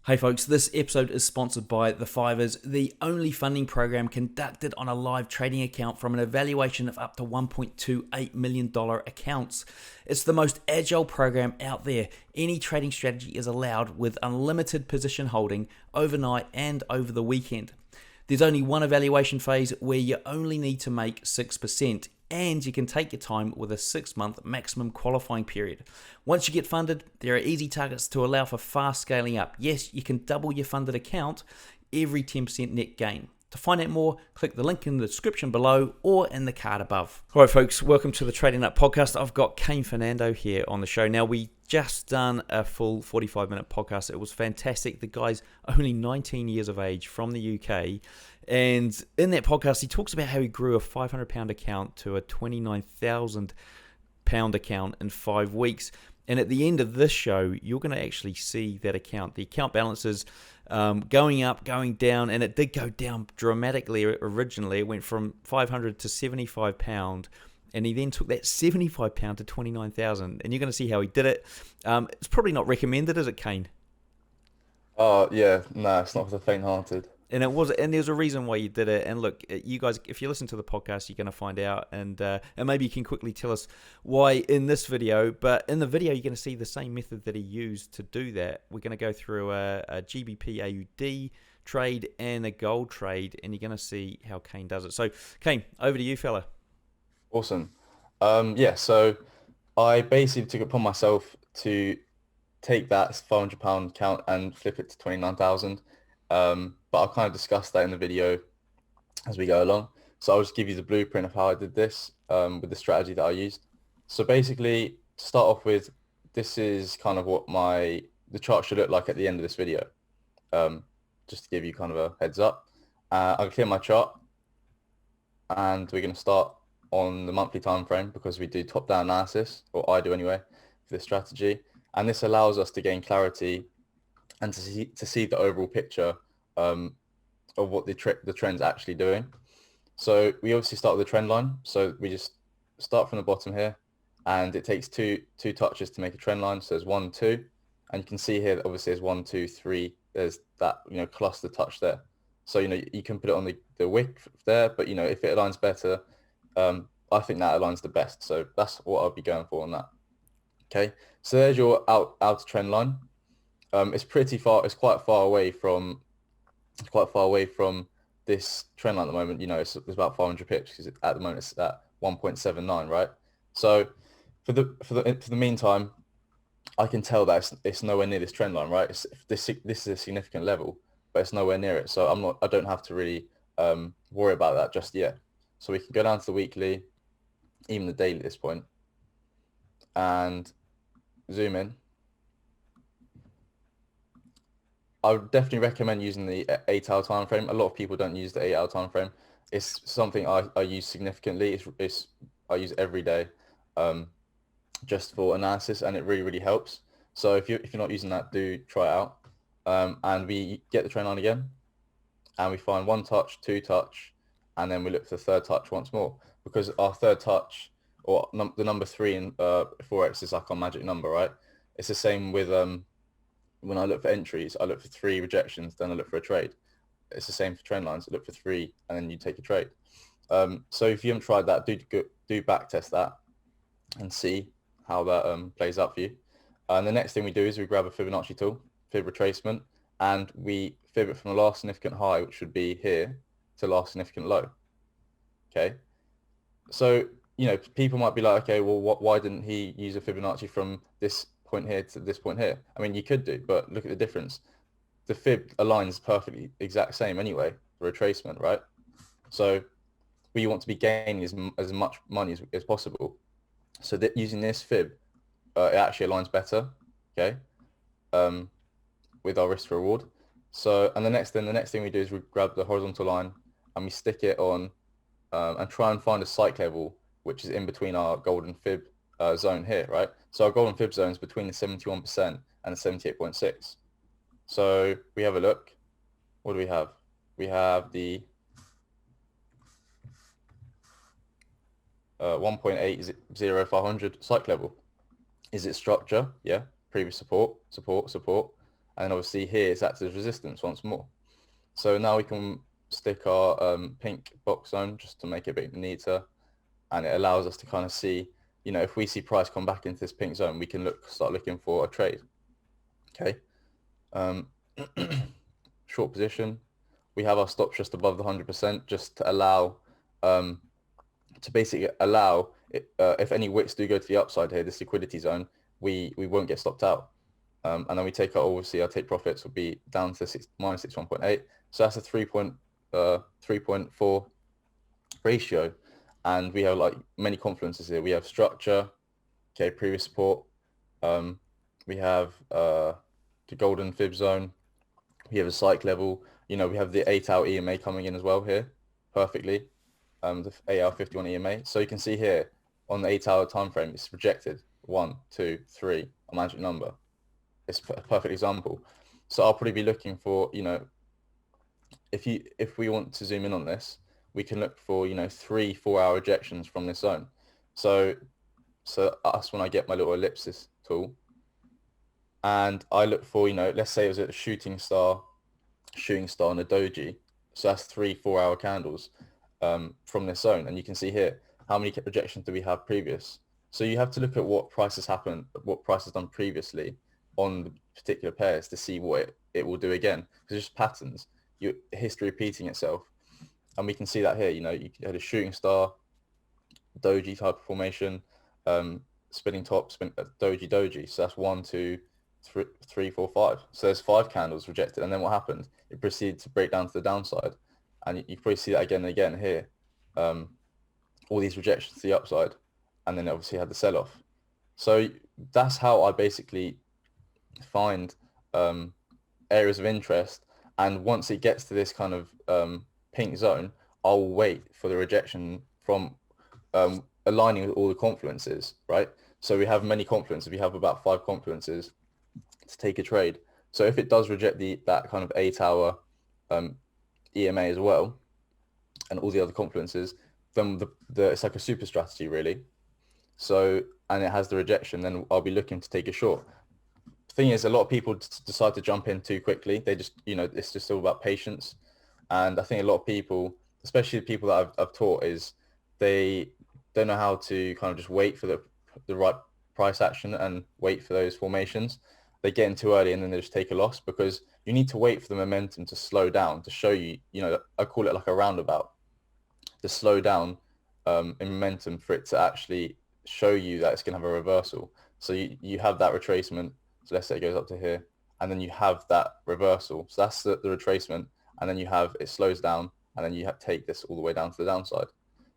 Hey folks, this episode is sponsored by The Fivers, the only funding program conducted on a live trading account from an evaluation of up to $1.28 million accounts. It's the most agile program out there. Any trading strategy is allowed with unlimited position holding overnight and over the weekend. There's only one evaluation phase where you only need to make 6%. And you can take your time with a 6-month maximum qualifying period. Once you get funded, there are easy targets to allow for fast scaling up. Yes, you can double your funded account every 10% net gain. To find out more, click the link in the description below or in the card above. All right, folks, welcome to the Trading Up podcast. I've got Kane Fernando here on the show. Now, we just done a full 45-minute podcast. It was fantastic. The guy's only 19 years of age from the UK. And in that podcast, he talks about how he grew a £500 account to a £29,000 account in 5 weeks. And at the end of this show, you're going to actually see that account. The account balances going up, going down, and it did go down dramatically originally. It went from £500 to £75, and he then took that £75 to £29,000. And you're going to see how he did it. It's probably not recommended, is it, Kane? Oh yeah, no, it's not for the faint-hearted. And there's a reason why you did it. And look, you guys, if you listen to the podcast, you're going to find out. And maybe you can quickly tell us why in this video. But in the video, you're going to see the same method that he used to do that. We're going to go through a GBP AUD trade and a gold trade, and you're going to see how Kane does it. So, Kane, over to you, fella. Awesome. Yeah, so I basically took it upon myself to take that £500 count and flip it to 29,000. But I'll kind of discuss that in the video as we go along. So I'll just give you the blueprint of how I did this with the strategy that I used. So basically, to start off with, this is kind of what the chart should look like at the end of this video. Just to give you kind of a heads up. I'll clear my chart, and we're going to start on the monthly time frame because we do top-down analysis, or I do anyway, for this strategy. And this allows us to gain clarity and to see the overall picture of what the trend's actually doing. So we obviously start with the trend line. So we just start from the bottom here, and it takes two touches to make a trend line. So there's 1, 2, and you can see here that obviously there's 1, 2, 3. There's that cluster touch there. So you can put it on the wick there, but if it aligns better, I think that aligns the best. So that's what I'll be going for on that. Okay, so there's your outer trend line. It's pretty far. It's quite far away from this trend line at the moment. It's about 500 pips because at the moment it's at 1.79, right? So for the meantime, I can tell that it's nowhere near this trend line, right? This is a significant level, but it's nowhere near it. So I don't have to really worry about that just yet. So we can go down to the weekly, even the daily at this point, and zoom in. I would definitely recommend using the 8-hour time frame. A lot of people don't use the 8-hour time frame. It's something I use significantly. I use it every day, just for analysis, and it really helps. So if you're not using that, do try it out. And we get the trend line again, and we find 1 touch, 2 touch, and then we look for the 3rd touch once more, because our 3rd touch, or the number 3 in Forex, is like our magic number, right? It's the same with when I look for entries, I look for 3 rejections, then I look for a trade. It's the same for trend lines. I look for 3, and then you take a trade. So if you haven't tried that, do back test that and see how that plays out for you. And the next thing we do is we grab a Fibonacci tool, fib retracement, and we fib it from the last significant high, which would be here, to last significant low. Okay. So people might be like, okay, well, why didn't he use a Fibonacci from this point here to this point here? I mean, you could do, but look at the difference. The fib aligns perfectly exact same anyway, the retracement, right? So we want to be gaining as much money as possible. So that using this fib, it actually aligns better, okay, with our risk to reward. So, and the next thing we do is we grab the horizontal line and we stick it on and try and find a psych level which is in between our golden fib zone here, right? So our golden fib zone is between the 71% and the 78.6. So we have a look. What do we have? We have the 1.80500 psych level. Is it structure? Yeah. Previous support. and then obviously here it's acted as resistance once more. So now we can stick our pink box zone just to make it a bit neater, and it allows us to kind of see, if we see price come back into this pink zone, we can start looking for a trade. Okay. Short position. We have our stops just above the 100%, just to allow, to basically allow, if any wicks do go to the upside here, this liquidity zone, we won't get stopped out. And then we take obviously our take profits will be down to minus 61.8. So that's a 3.4 ratio. And we have like many confluences here. We have structure, okay, previous support. We have the golden fib zone. We have a psych level. We have the 8-hour EMA coming in as well here, perfectly. The 8-hour 51 EMA. So you can see here on the 8-hour time frame, it's rejected. 1, 2, 3, a magic number. It's a perfect example. So I'll probably be looking for, if we want to zoom in on this, we can look for 3 4-hour rejections from this zone. So that's when I get my little ellipsis tool, and I look for let's say it was a shooting star and a doji. So that's 3 4-hour candles from this zone, and you can see here how many rejections do we have previous. So you have to look at what prices happened, what price has done previously on the particular pairs to see what it will do again, because it's just patterns, history repeating itself. And we can see that here, you had a shooting star, doji type of formation, spinning top, doji. So that's 1, 2, 3, 4, 5. So there's 5 candles rejected. And then what happened? It proceeded to break down to the downside. And you probably see that again and again here. All these rejections to the upside. And then obviously had the sell-off. So that's how I basically find areas of interest. And once it gets to this kind of pink zone, I'll wait for the rejection from aligning with all the confluences, right? So we have many confluences. We have about 5 confluences to take a trade. So if it does reject that kind of 8-hour EMA as well, and all the other confluences, then it's like a super strategy really. So, and it has the rejection, then I'll be looking to take a short. The thing is, a lot of people decide to jump in too quickly. They just, it's just all about patience. And I think a lot of people, especially the people that I've taught, is they don't know how to kind of just wait for the right price action and wait for those formations. They get in too early and then they just take a loss, because you need to wait for the momentum to slow down to show you, I call it like a roundabout, to slow down in momentum for it to actually show you that it's going to have a reversal. So you have that retracement. So let's say it goes up to here, and then you have that reversal. So that's the retracement. And then it slows down, and then you take this all the way down to the downside.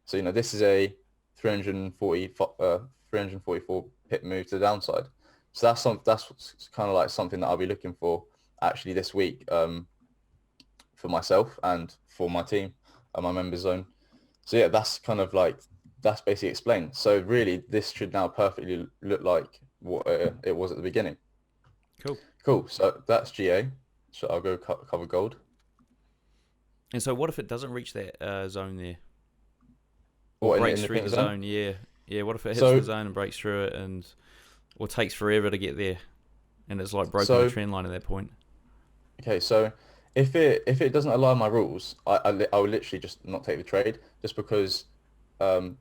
So, this is a 344 pip move to the downside. So that's kind of like something that I'll be looking for actually this week for myself and for my team and my members zone. So yeah, that's basically explained. So really, this should now perfectly look like what it was at the beginning. Cool. So that's GA. So I'll go cover gold. And so what if it doesn't reach that zone there? Or breaks through the zone? Yeah. What if it hits the zone and breaks through it, or takes forever to get there, and it's like broken the trend line at that point? Okay, so if it doesn't align my rules, I will literally just not take the trade, just because I've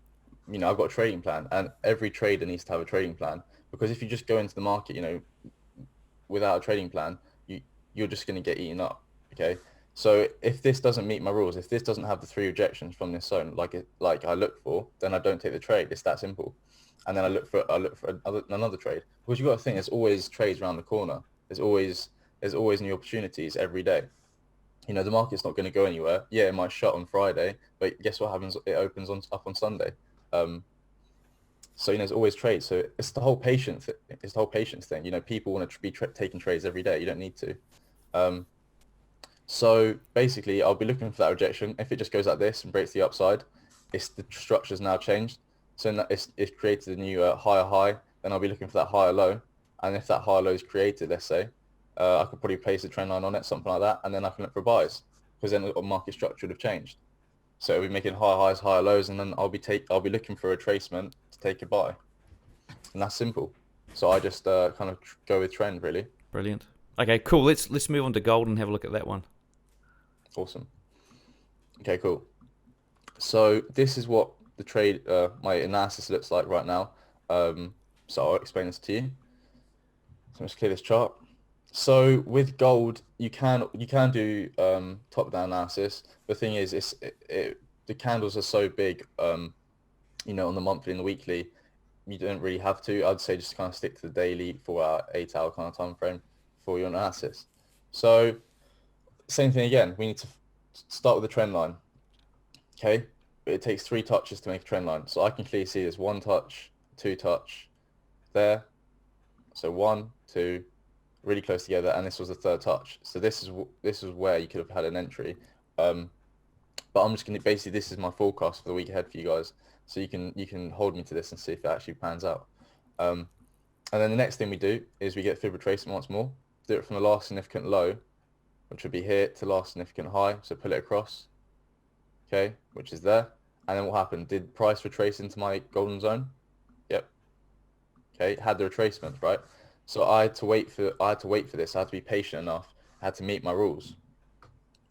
got a trading plan, and every trader needs to have a trading plan, because if you just go into the market without a trading plan, you're just going to get eaten up. Okay. So if this doesn't meet my rules, if this doesn't have the 3 rejections from this zone, like I look for, then I don't take the trade. It's that simple. And then I look for another trade, because you've got to think there's always trades around the corner. There's always new opportunities every day. The market's not going to go anywhere. Yeah, it might shut on Friday, but guess what happens? It opens up on Sunday. So there's always trades. So it's the whole patience. It's the whole patience thing. People want to be taking trades every day. You don't need to. So basically, I'll be looking for that rejection. If it just goes like this and breaks the upside, the structure's now changed. So it's created a new higher high. Then I'll be looking for that higher low. And if that higher low is created, let's say, I could probably place a trend line on it, something like that. And then I can look for buys, because then the market structure would have changed. So it'll be making higher highs, higher lows, and then I'll be looking for a retracement to take a buy. And that's simple. So I just kind of go with trend, really. Brilliant. Okay, cool. Let's move on to gold and have a look at that one. Awesome. Okay, cool. So this is what the trade, my analysis looks like right now. So I'll explain this to you. So let's clear this chart. So with gold, you can do top-down analysis. The thing is, the candles are so big, on the monthly and the weekly, you don't really have to. I'd say just kind of stick to the daily 4-hour, 8-hour kind of time frame for your analysis. So same thing again. We need to start with the trend line. Okay, it takes 3 touches to make a trend line. So I can clearly see there's 1 touch, 2 touch there. So 1, 2, really close together, and this was the 3rd touch. So this is where you could have had an entry. But I'm just going to basically, this is my forecast for the week ahead for you guys. So you can hold me to this and see if it actually pans out. And then the next thing we do is we get fib retracement once more. Do it from the last significant low, which would be here, to last significant high. So pull it across, okay, which is there. And then what happened? Did price retrace into my golden zone? Yep. Okay, had the retracement, right? So I had to wait for this. I had to be patient enough. I had to meet my rules.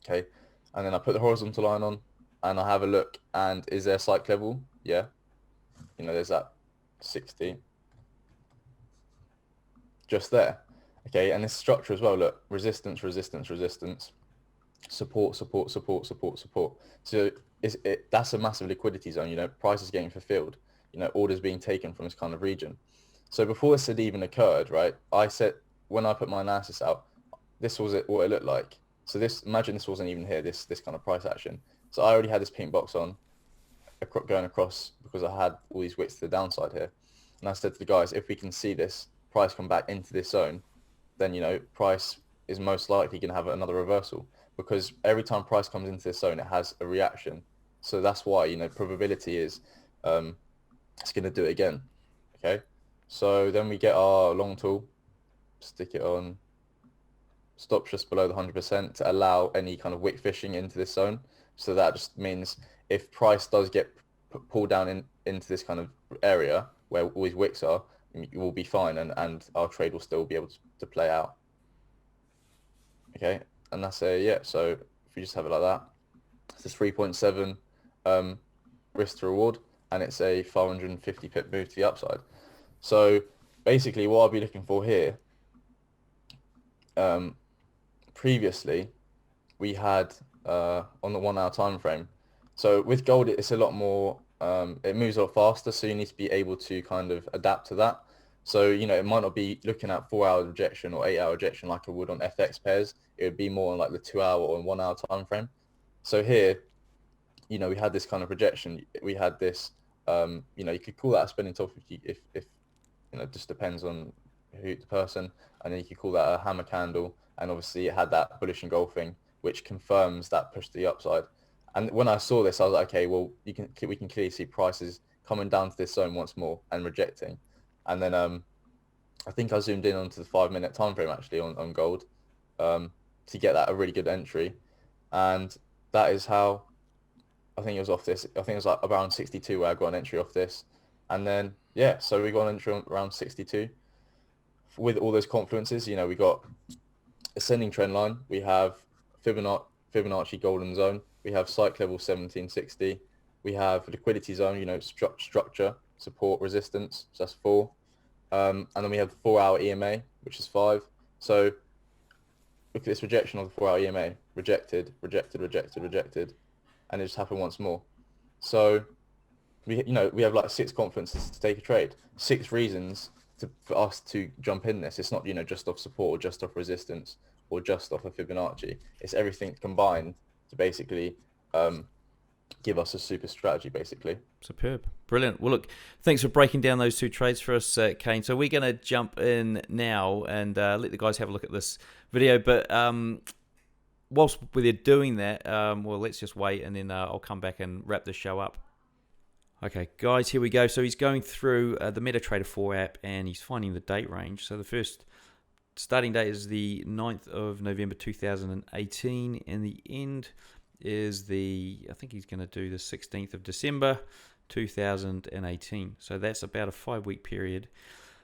Okay, and then I put the horizontal line on, and I have a look. And is there a psych level? Yeah. There's that 60 just there. Okay, and this structure as well. Look, resistance, resistance, resistance, support, support, support, support, support. So that's a massive liquidity zone. Price is getting fulfilled. Orders being taken from this kind of region. So before this had even occurred, right, I said, when I put my analysis out, this was what it looked like. So imagine this wasn't even here, this kind of price action. So I already had this pink box on, going across, because I had all these wicks to the downside here. And I said to the guys, if we can see this price come back into this zone, then, price is most likely going to have another reversal, because every time price comes into this zone, it has a reaction. So that's why, probability is it's going to do it again. Okay. So then we get our long tool, stick it on, stops just below the 100% to allow any kind of wick fishing into this zone. So that just means if price does get pulled down into this kind of area where all these wicks are, you will be fine, and our trade will still be able to play out. Okay, and that's so if we just have it like that, it's a 3.7 risk to reward, and it's a 550 pip move to the upside. So basically what I'll be looking for here, previously we had on the 1-hour time frame. So with gold, it's a lot more, it moves a lot faster, so you need to be able to kind of adapt to that. So, it might not be looking at 4-hour rejection or 8-hour rejection like I would on FX pairs. It would be more on like the 2-hour or 1-hour time frame. So here, we had this kind of rejection. We had this, you could call that a spinning top if it just depends on the person. And then you could call that a hammer candle. And obviously it had that bullish engulfing, which confirms that push to the upside. And when I saw this, I was like, okay, well, we can clearly see prices coming down to this zone once more and rejecting. And then I think I zoomed in onto the 5-minute time frame actually on gold to get that a really good entry. And that is how, I think it was off this. I think it was like around 62 where I got an entry off this. And then, so we got an entry around 62 with all those confluences. We got ascending trend line. We have Fibonacci golden zone. We have psych level 1760. We have liquidity zone, structure, support, resistance. So that's 4. And then we have the 4-hour EMA, which is 5. So look at this rejection of the 4-hour EMA. Rejected, rejected, rejected, rejected. And it just happened once more. So we have like 6 confluences to take a trade. 6 reasons for us to jump in this. It's not, just off support or just off resistance or just off a Fibonacci. It's everything combined to basically give us a super strategy, basically. Superb. Brilliant. Well, look, thanks for breaking down those 2 trades for us, Kane. So we're going to jump in now and let the guys have a look at this video. But whilst we're doing that, let's just wait, and then I'll come back and wrap the show up. Okay, guys, here we go. So he's going through the MetaTrader 4 app, and he's finding the date range. So the first starting date is the 9th of November 2018, and the end is I think he's going to do the 16th of December 2018. So that's about a 5-week period.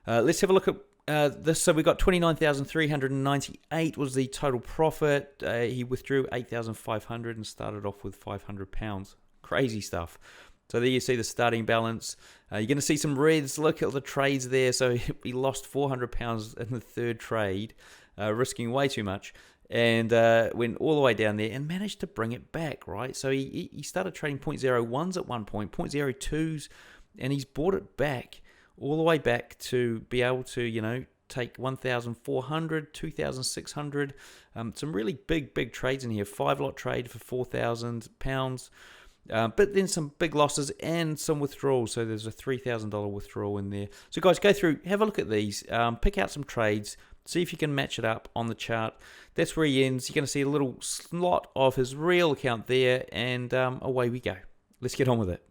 Let's have a look at So we got 29,398 was the total profit. He withdrew 8,500 and started off with £500. Crazy stuff. So there you see the starting balance. You're going to see some reds. Look at the trades there. So he lost £400 in the third trade, risking way too much, and went all the way down there and managed to bring it back, right? So he started trading 0.01s at one point, 0.02s, and he's brought it back all the way back to be able to, take 1,400, 2,600. Some really big trades in here. 5-lot trade for £4,000. But then some big losses and some withdrawals. So there's a $3,000 withdrawal in there. So guys, go through, have a look at these, pick out some trades, see if you can match it up on the chart. That's where he ends. You're going to see a little slot of his real account there, and away we go. Let's get on with it.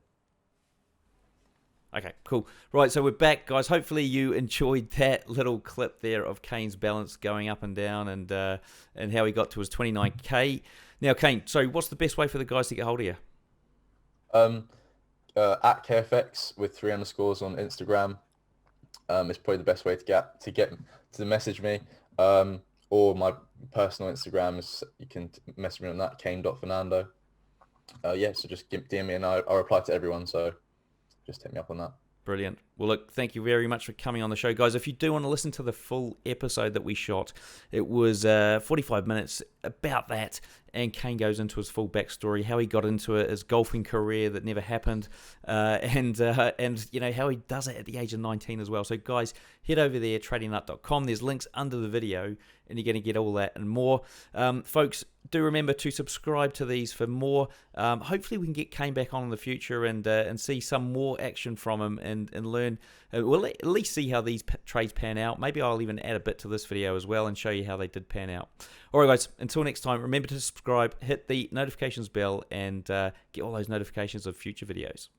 Okay, cool. Right, so we're back, guys. Hopefully you enjoyed that little clip there of Kane's balance going up and down, and how he got to his 29K. Now, Kane, so what's the best way for the guys to get hold of you? At KFX with 3 underscores on Instagram. It's probably the best way to message me. Or my personal Instagram is, you can message me on that, Kane.Fernando. So just DM me and I'll reply to everyone. So just hit me up on that. Brilliant. Well, look, thank you very much for coming on the show, guys. If you do want to listen to the full episode that we shot, it was 45 minutes about that, and Kane goes into his full backstory, how he got into it, his golfing career that never happened, and how he does it at the age of 19 as well. So, guys, head over there, tradingnut.com. There's links under the video, and you're going to get all that and more. Folks, do remember to subscribe to these for more. Hopefully, we can get Kane back on in the future and see some more action from him and learn. We'll at least see how these trades pan out. Maybe I'll even add a bit to this video as well and show you how they did pan out. All right, guys, until next time, remember to subscribe, hit the notifications bell, and get all those notifications of future videos.